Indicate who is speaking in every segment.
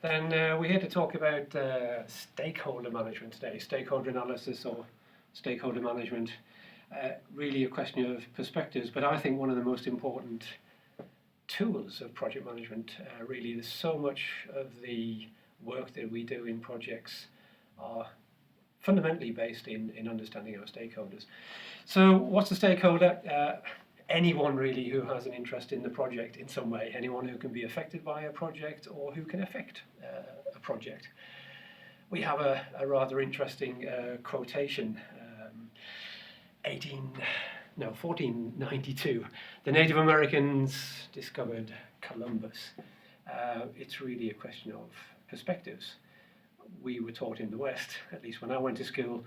Speaker 1: Then we're here to talk about stakeholder management today, stakeholder analysis or stakeholder management. Really a question of perspectives, but I think one of the most important tools of project management. Really, there's so much of the work that we do in projects are fundamentally based in understanding our stakeholders. So what's a stakeholder? Anyone really who has an interest in the project in some way, anyone who can be affected by a project or who can affect a project. We have a rather interesting quotation, 1492, the Native Americans discovered Columbus. It's really a question of perspectives. We were taught in the West, at least when I went to school,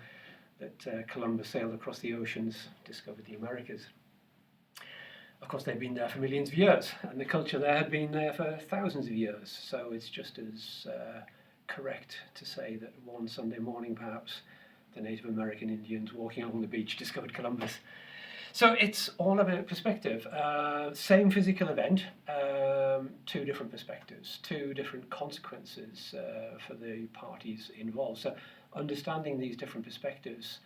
Speaker 1: that Columbus sailed across the oceans, discovered the Americas. Of course, they've been there for millions of years, and the culture there had been there for thousands of years. So it's just as correct to say that one Sunday morning, perhaps, the Native American Indians walking along the beach discovered Columbus. So it's all about perspective. Same physical event, two different perspectives, two different consequences for the parties involved. So understanding these different perspectives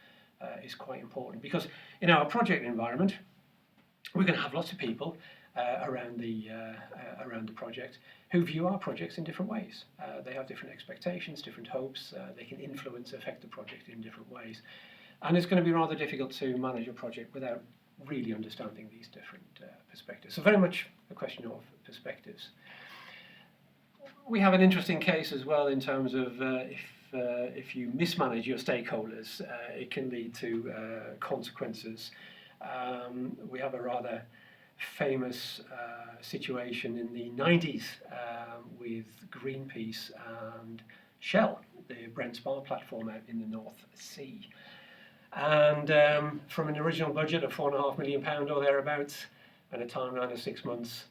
Speaker 1: is quite important, because in our project environment, we're going to have lots of people around the project who view our projects in different ways. They have different expectations, different hopes. They can influence, affect the project in different ways. And it's going to be rather difficult to manage a project without really understanding these different perspectives. So very much a question of perspectives. We have an interesting case as well in terms of if you mismanage your stakeholders, it can lead to consequences. We have a rather famous situation in the 90s with Greenpeace and Shell, the Brent Spar platform out in the North Sea. And from an original budget of £4.5 million or thereabouts, and a timeline of 6 months,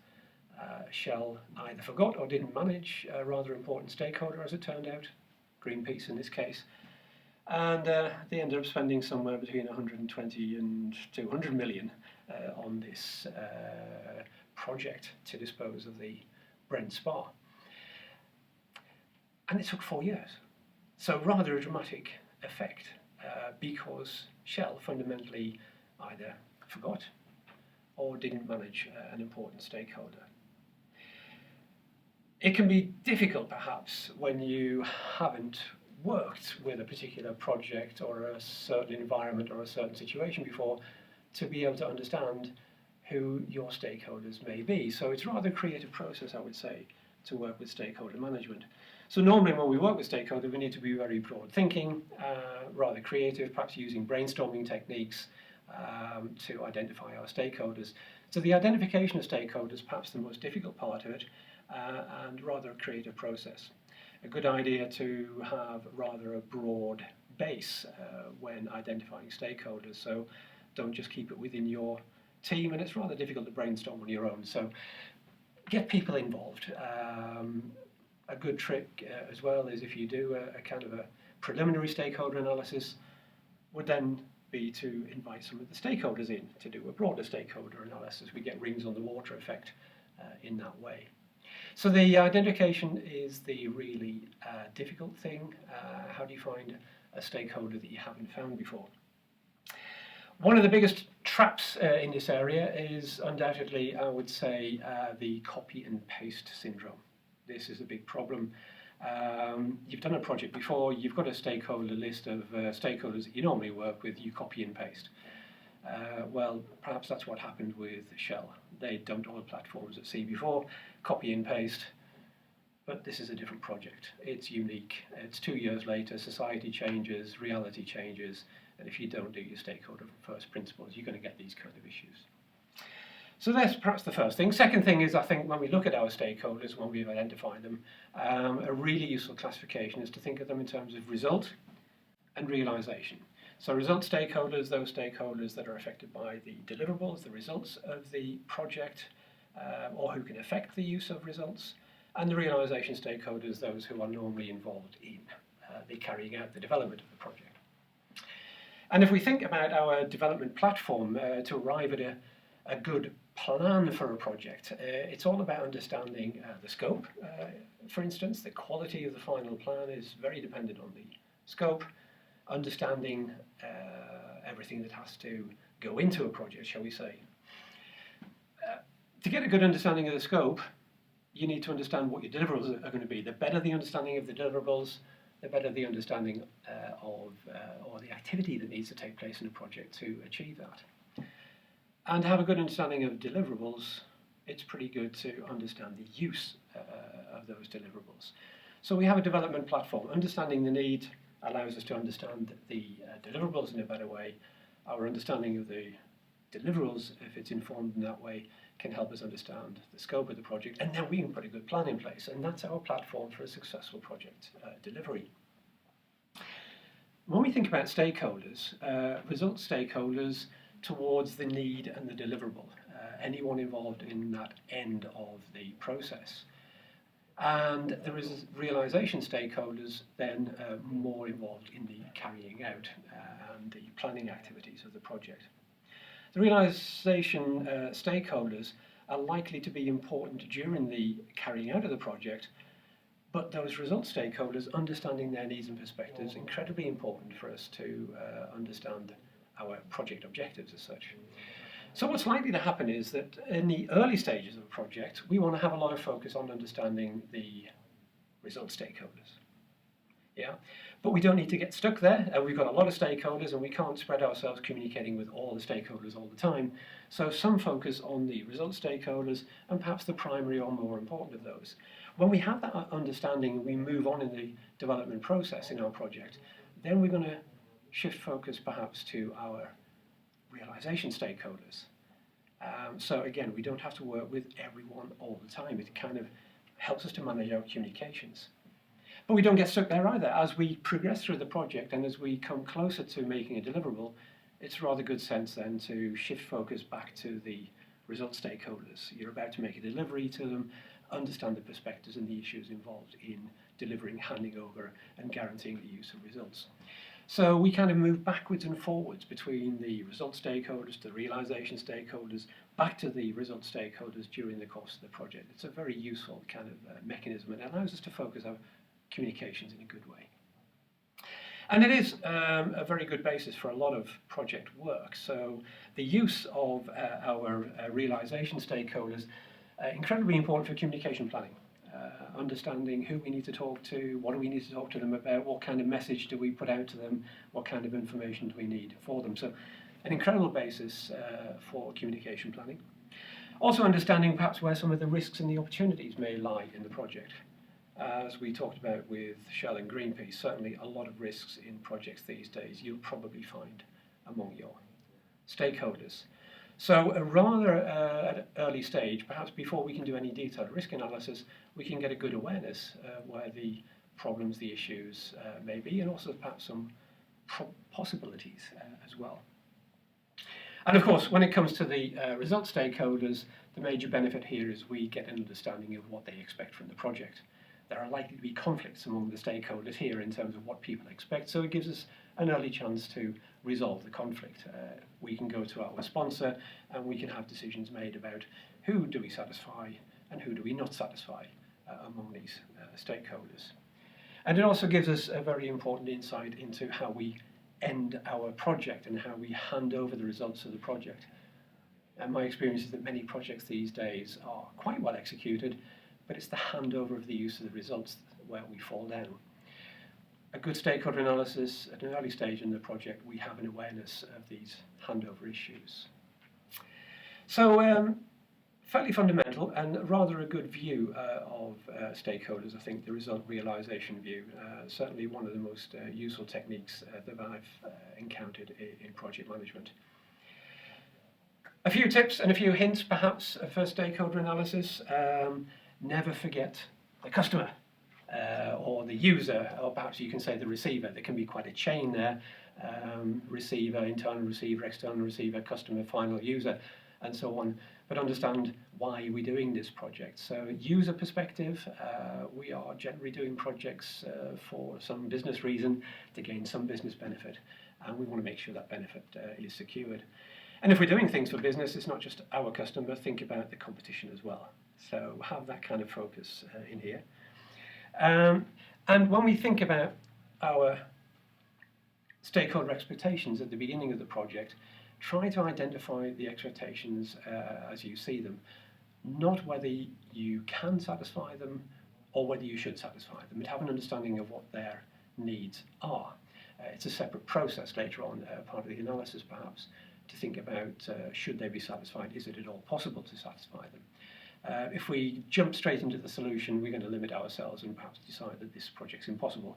Speaker 1: Shell either forgot or didn't manage a rather important stakeholder, as it turned out, Greenpeace in this case. And they ended up spending somewhere between 120 and 200 million on this project to dispose of the Brent Spar. And it took 4 years. So rather a dramatic effect because Shell fundamentally either forgot or didn't manage an important stakeholder. It can be difficult perhaps when you haven't worked with a particular project or a certain environment or a certain situation before to be able to understand who your stakeholders may be. So it's rather a creative process, I would say, to work with stakeholder management. So normally when we work with stakeholders, we need to be very broad thinking, rather creative, perhaps using brainstorming techniques to identify our stakeholders. So the identification of stakeholders is perhaps the most difficult part of it, and rather a creative process. A good idea to have rather a broad base when identifying stakeholders. So don't just keep it within your team, and it's rather difficult to brainstorm on your own. So get people involved. A good trick as well is if you do a kind of a preliminary stakeholder analysis, would then be to invite some of the stakeholders in to do a broader stakeholder analysis. We get rings on the water effect in that way. So the identification is the really difficult thing. How do you find a stakeholder that you haven't found before? One of the biggest traps in this area is undoubtedly, I would say, the copy and paste syndrome. This is a big problem. You've done a project before, you've got a stakeholder list of stakeholders that you normally work with, you copy and paste. Well, perhaps that's what happened with Shell. They dumped oil platforms at sea before, copy and paste, but this is a different project. It's unique. It's 2 years later, society changes, reality changes, and if you don't do your stakeholder first principles, you're going to get these kind of issues. So that's perhaps the first thing. Second thing is, I think when we look at our stakeholders, when we've identified them, a really useful classification is to think of them in terms of result and realization. So result stakeholders, those stakeholders that are affected by the deliverables, the results of the project, or who can affect the use of results, and the realization stakeholders, those who are normally involved in the carrying out the development of the project. And if we think about our development platform to arrive at a good plan for a project. It's all about understanding the scope. For instance, the quality of the final plan is very dependent on the scope. Understanding everything that has to go into a project, shall we say. To get a good understanding of the scope, you need to understand what your deliverables are going to be. The better the understanding of the deliverables, the better the understanding or the activity that needs to take place in a project to achieve that. And to have a good understanding of deliverables, it's pretty good to understand the use of those deliverables. So we have a development platform. Understanding the need allows us to understand the deliverables in a better way. Our understanding of the deliverables, if it's informed in that way, can help us understand the scope of the project, and then we can put a good plan in place, and that's our platform for a successful project delivery. When we think about stakeholders, result stakeholders towards the need and the deliverable, anyone involved in that end of the process. And there is realisation stakeholders then more involved in the carrying out and the planning activities of the project. The realisation stakeholders are likely to be important during the carrying out of the project, but those result stakeholders, understanding their needs and perspectives, incredibly important for us to understand our project objectives as such. So what's likely to happen is that in the early stages of a project, we want to have a lot of focus on understanding the result stakeholders. Yeah, but we don't need to get stuck there. We've got a lot of stakeholders and we can't spread ourselves communicating with all the stakeholders all the time. So some focus on the result stakeholders and perhaps the primary or more important of those. When we have that understanding, we move on in the development process in our project, then we're going to shift focus perhaps to our realisation stakeholders. So again, we don't have to work with everyone all the time. It kind of helps us to manage our communications. But we don't get stuck there either. As we progress through the project and as we come closer to making a deliverable, it's rather good sense then to shift focus back to the result stakeholders. You're about to make a delivery to them, understand the perspectives and the issues involved in delivering, handing over and guaranteeing the use of results. So we kind of move backwards and forwards between the result stakeholders, the realisation stakeholders, back to the result stakeholders during the course of the project. It's a very useful kind of mechanism and it allows us to focus our communications in a good way. And it is a very good basis for a lot of project work. So the use of our realisation stakeholders, incredibly important for communication planning. Understanding who we need to talk to, what do we need to talk to them about, what kind of message do we put out to them, what kind of information do we need for them. So an incredible basis for communication planning. Also understanding perhaps where some of the risks and the opportunities may lie in the project. As we talked about with Shell and Greenpeace, certainly a lot of risks in projects these days you'll probably find among your stakeholders. So rather at an early stage, perhaps before we can do any detailed risk analysis, we can get a good awareness where the problems, the issues may be, and also perhaps some possibilities as well. And of course, when it comes to the result stakeholders, the major benefit here is we get an understanding of what they expect from the project. There are likely to be conflicts among the stakeholders here in terms of what people expect, so it gives us an early chance to resolve the conflict. We can go to our sponsor and we can have decisions made about who do we satisfy and who do we not satisfy among these stakeholders. And it also gives us a very important insight into how we end our project and how we hand over the results of the project. And my experience is that many projects these days are quite well executed, but it's the handover of the use of the results where we fall down. A good stakeholder analysis at an early stage in the project, we have an awareness of these handover issues. So fairly fundamental and rather a good view of stakeholders, I think, the result realisation view. Certainly one of the most useful techniques that I've encountered in project management. A few tips and a few hints perhaps for stakeholder analysis. Never forget the customer or the user, or perhaps you can say the receiver. There can be quite a chain there. Receiver, internal receiver, external receiver, customer, final user, and so on. But understand why we're doing this project. So user perspective, we are generally doing projects for some business reason to gain some business benefit, and we want to make sure that benefit is secured. And if we're doing things for business, it's not just our customer, think about the competition as well. So have that kind of focus in here. And when we think about our stakeholder expectations at the beginning of the project, try to identify the expectations as you see them, not whether you can satisfy them or whether you should satisfy them, but have an understanding of what their needs are. It's a separate process later on, part of the analysis perhaps, to think about should they be satisfied, is it at all possible to satisfy them? If we jump straight into the solution, we're going to limit ourselves and perhaps decide that this project's impossible.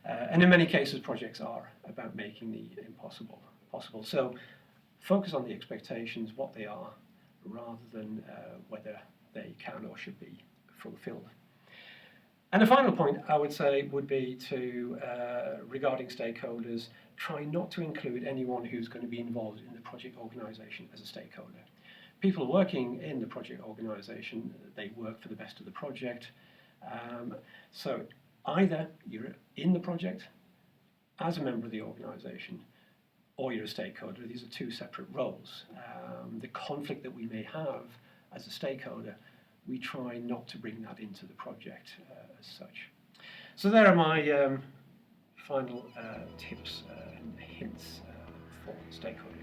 Speaker 1: And in many cases, projects are about making the impossible possible. So focus on the expectations, what they are, rather than whether they can or should be fulfilled. And the final point I would say would be to, regarding stakeholders, try not to include anyone who's going to be involved in the project organisation as a stakeholder. People working in the project organisation, they work for the best of the project. So either you're in the project as a member of the organisation, or you're a stakeholder. These are two separate roles. The conflict that we may have as a stakeholder, we try not to bring that into the project as such. So there are my final tips and hints for stakeholder